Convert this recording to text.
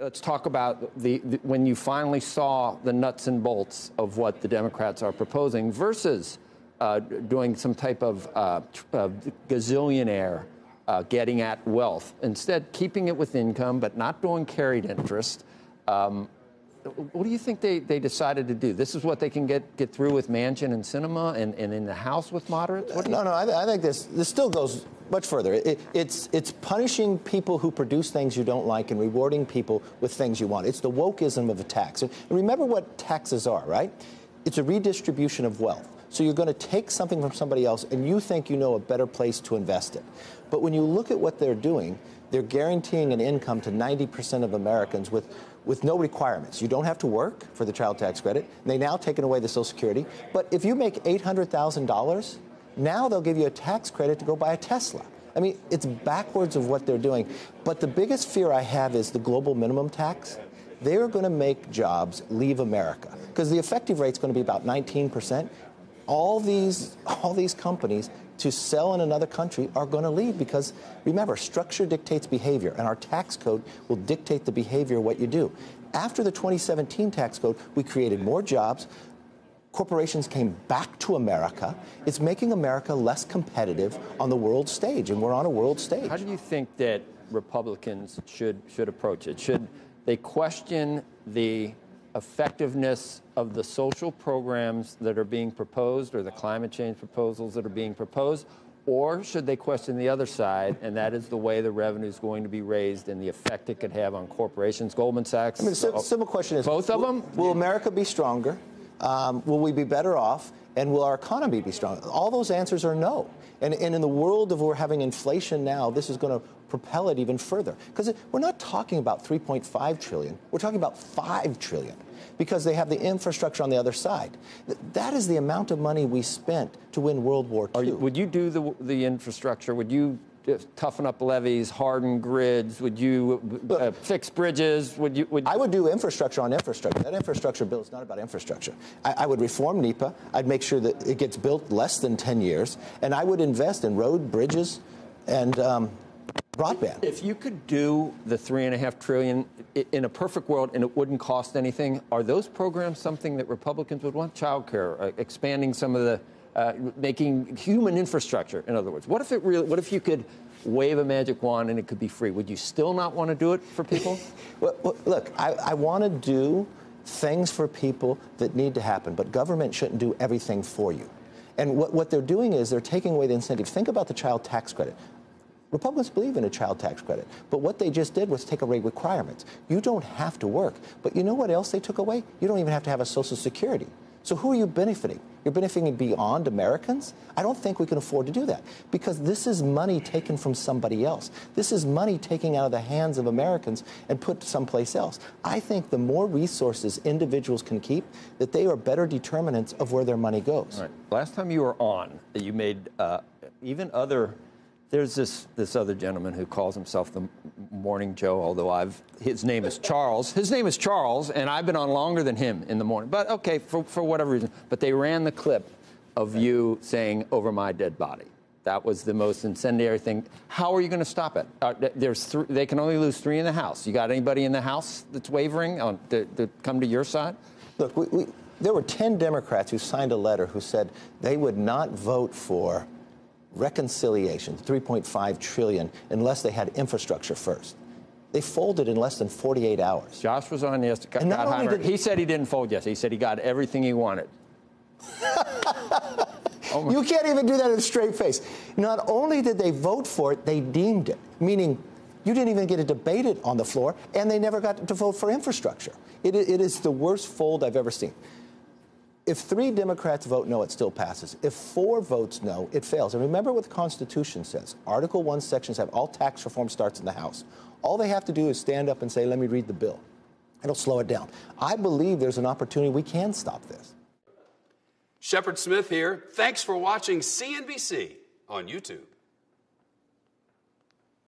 let's talk about the when you finally saw the nuts and bolts of what the Democrats are proposing versus doing some type of gazillionaire getting at wealth. Instead, keeping it with income, but not doing carried interest. What do you think they decided to do? This is what they can get through with Manchin and Sinema and in the House with moderates? I think this still goes much further. It's punishing people who produce things you don't like and rewarding people with things you want. It's the wokeism of a tax. And remember what taxes are, right? It's a redistribution of wealth. So you're going to take something from somebody else and you think you know a better place to invest it. But when you look at what they're doing, they're guaranteeing an income to 90% of Americans with no requirements. You don't have to work for the child tax credit. They now taken away the Social Security. But if you make $800,000, now they'll give you a tax credit to go buy a Tesla. I mean, it's backwards of what they're doing. But the biggest fear I have is the global minimum tax. They're going to make jobs leave America because the effective rate is going to be about 19%. All these companies to sell in another country are going to leave because, remember, structure dictates behavior, and our tax code will dictate the behavior of what you do. After the 2017 tax code, we created more jobs. Corporations came back to America. It's making America less competitive on the world stage, and we're on a world stage. How do you think that Republicans should approach it? Should they question the effectiveness of the social programs that are being proposed or the climate change proposals that are being proposed, or should they question the other side, and that is the way the revenue is going to be raised and the effect it could have on corporations? Goldman Sachs. I mean, the simple question is, both of them? Will America be stronger? Will we be better off? And will our economy be strong? All those answers are no. And in the world of we're having inflation now, this is going to propel it even further. Because we're not talking about $3.5 trillion. We're talking about $5 trillion because they have the infrastructure on the other side. That is the amount of money we spent to win World War II. Would you do the infrastructure? Would you toughen up levees, harden grids? Would you fix bridges? I would do infrastructure on infrastructure. That infrastructure bill is not about infrastructure. I would reform NEPA. I'd make sure that it gets built less than 10 years. And I would invest in road, bridges, and broadband. If you could do the $3.5 trillion in a perfect world and it wouldn't cost anything, are those programs something that Republicans would want? Child care, expanding some of the making human infrastructure, in other words. What if you could wave a magic wand and it could be free? Would you still not want to do it for people? Well, look, I want to do things for people that need to happen, but government shouldn't do everything for you. And what they're doing is they're taking away the incentive. Think about the child tax credit. Republicans believe in a child tax credit, but what they just did was take away requirements. You don't have to work, but you know what else they took away? You don't even have to have a Social Security. So who are you benefiting? You're benefiting beyond Americans? I don't think we can afford to do that because this is money taken from somebody else. This is money taken out of the hands of Americans and put someplace else. I think the more resources individuals can keep, that they are better determinants of where their money goes. All right. Last time you were on, you made even other... There's this other gentleman who calls himself the Morning Joe, although his name is Charles. His name is Charles, and I've been on longer than him in the morning. But okay, for whatever reason. But they ran the clip of you saying "over my dead body." That was the most incendiary thing. How are you going to stop it? They can only lose 3 in the House. You got anybody in the House that's wavering to come to your side? Look, there were 10 Democrats who signed a letter who said they would not vote for reconciliation, $3.5 trillion, unless they had infrastructure first. They folded in less than 48 hours. Josh was on yesterday. He said he didn't fold yesterday. He said he got everything he wanted. You can't even do that in a straight face. Not only did they vote for it, they deemed it, meaning you didn't even get to debate it on the floor, and they never got to vote for infrastructure. It is the worst fold I've ever seen. If 3 Democrats vote no, it still passes. If 4 votes no, it fails. And remember what the Constitution says. Article 1, Section 7, all tax reform starts in the House. All they have to do is stand up and say, let me read the bill. It'll slow it down. I believe there's an opportunity we can stop this. Shepard Smith here. Thanks for watching CNBC on YouTube.